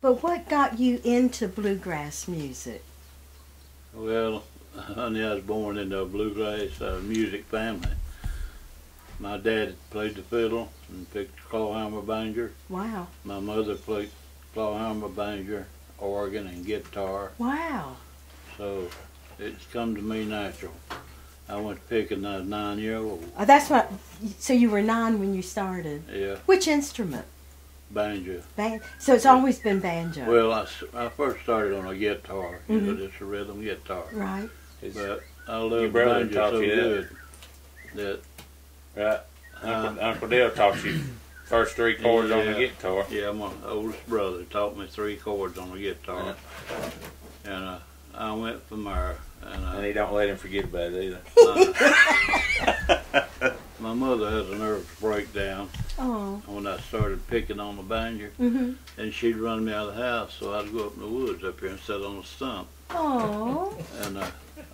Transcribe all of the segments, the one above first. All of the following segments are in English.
But what got you into bluegrass music? Well, honey, I was born in a bluegrass music family. My dad played the fiddle and picked the clawhammer banjo. Wow. My mother played clawhammer banjo, organ, and guitar. Wow. So it's come to me natural. I went picking when I was 9-year-old. Oh, that's what. So you were 9 when you started. Yeah. Which instrument? Banjo. So it's always been banjo. Well, I first started on a guitar, you know, just a rhythm guitar. Right. But I loved brother banjo taught so you good that right. Uncle Dale taught you first 3 chords on the guitar. Yeah, my oldest brother taught me 3 chords on the guitar, and I went from there. And he don't let him forget about it either. My mother had a nervous breakdown when I started picking on the banjo, and she'd run me out of the house, so I'd go up in the woods up here and sit on a stump. Oh. And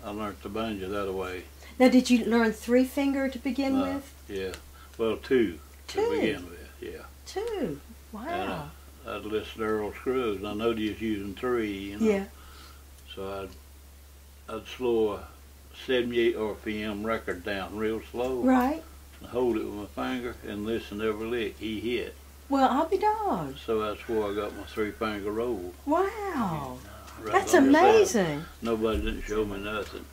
I learned the banjo that way. Now, did you learn 3-finger to begin with? Yeah. Well, 2 to begin with, yeah. 2. Wow. And I'd listen to Earl Scruggs. I know he was using 3, you know. Yeah. So I'd slow a 78 RPM record down real slow. Right. And hold it with my finger and listen to every lick he hit. Well, I'll be dogged. So that's where I got my 3-finger roll. Wow. Right That's on the amazing. side. Nobody didn't show me nothing.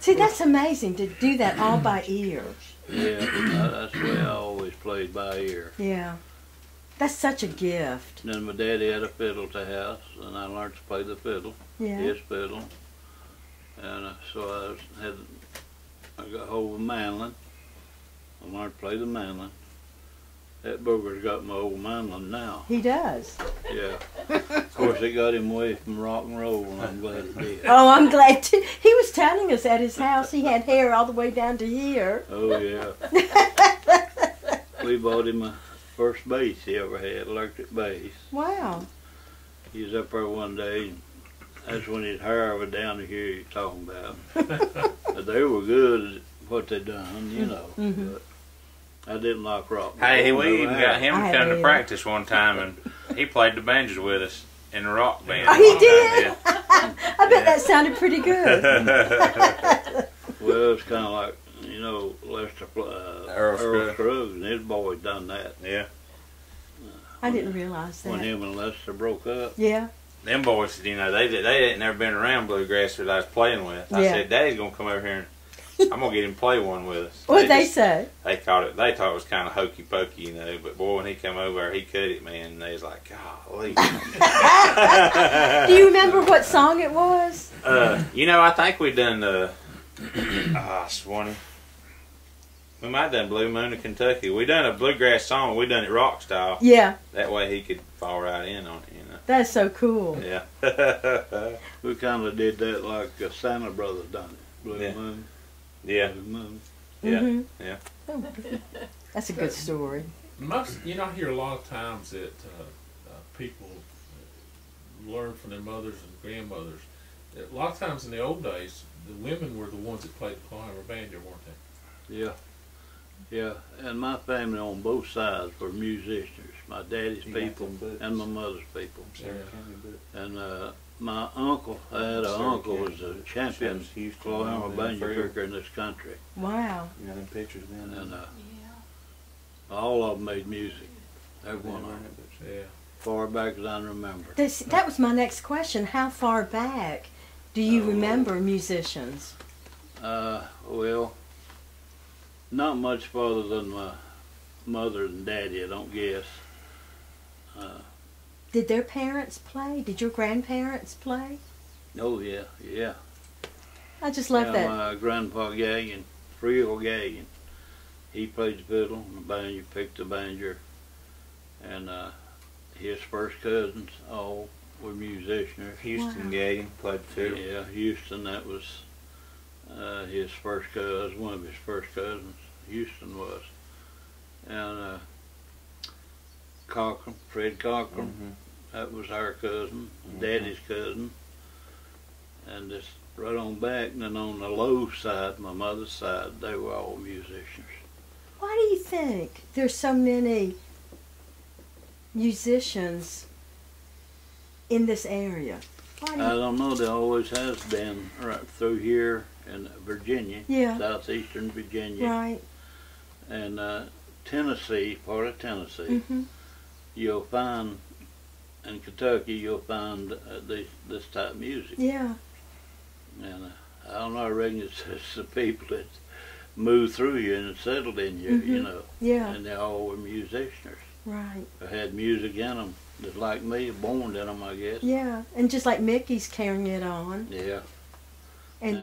See, that's amazing to do that all by ear. Yeah, that's the way I always played, by ear. Yeah. That's such a gift. And then my daddy had a fiddle at the house, and I learned to play the fiddle, Yeah. his fiddle. And so I got hold of a mandolin. I learned to play the mandolin. That booger's got my old mandolin now. He does. Yeah. Of course, it got him away from rock and roll, and I'm glad it did. Oh, I'm glad too. He was telling us at his house he had hair all the way down to here. Oh, yeah. We bought him a first bass he ever had, electric bass. Wow. He was up there one day, and that's when his hair was down to here you're talking about. But they were good at what they done, you know. But I didn't like rock. Hey, we even got him to come to Yeah. practice one time, and he played the banjos with us in a rock band. Oh, he did? Yeah. I bet that sounded pretty good. Well, it's kind of like, you know, Earl Scruggs and his boy done that. Yeah. I didn't realize When that. him and Lester broke up. Yeah. Them boys, you know, they ain't never been around bluegrass that I was playing with. I Yeah. said, Daddy's gonna come over here and I'm gonna get him to play one with us. What'd they say? They thought it was kind of hokey pokey, you know. But boy, when he come over, he cut it, man. And they was like, golly. Do you remember what song it was? You know, I think we done the. Swanee. We might have done Blue Moon of Kentucky. We done a bluegrass song. We done it rock style. Yeah. That way he could fall right in on it, you know. That's so cool. Yeah. We kind of did that like Santa Brothers done it. Blue Moon. Yeah. Blue Moon. Mhm. Yeah. Oh, that's a good story. You know, I hear a lot of times that people learn from their mothers and grandmothers. A lot of times in the old days, the women were the ones that played the clawhammer banjo, weren't they? Yeah. Yeah, and my family on both sides were musicians. My daddy's people and my mother's people. And my uncle, I had an uncle who was a champion clawhammer banjo picker in this country. Wow. You got them pictures then? And all of them made music. Every one of them. Yeah. Far back as I remember. That was my next question. How far back do you remember musicians? Well, not much farther than my mother and daddy, I don't guess. Did their parents play? Did your grandparents play? Oh, yeah, yeah. I just love that. My grandpa Galyean, Friel Galyean, he played the fiddle and the banjo, picked the banjo, and his first cousins all were musicians. Houston Galyean played the fiddle. Yeah, Houston, that was his first cousin, one of his first cousins. Houston was. And Cochran, Fred Cochran, that was our cousin, Daddy's cousin. And just right on back, and then on the low side, my mother's side, they were all musicians. Why do you think there's so many musicians in this area? Why do I you, don't know. There always has been right through here in Virginia, Yeah. southeastern Virginia, right. and Tennessee, part of Tennessee. Hmm. You'll find in Kentucky, you'll find this type of music. Yeah. And I don't know. I reckon it's the people that moved through here and settled in here, you Mhm. know. Yeah. And they all were musicians. Right. They had music in them, just like me, born in them, I guess. Yeah. And just like Mickey's carrying it on. Yeah.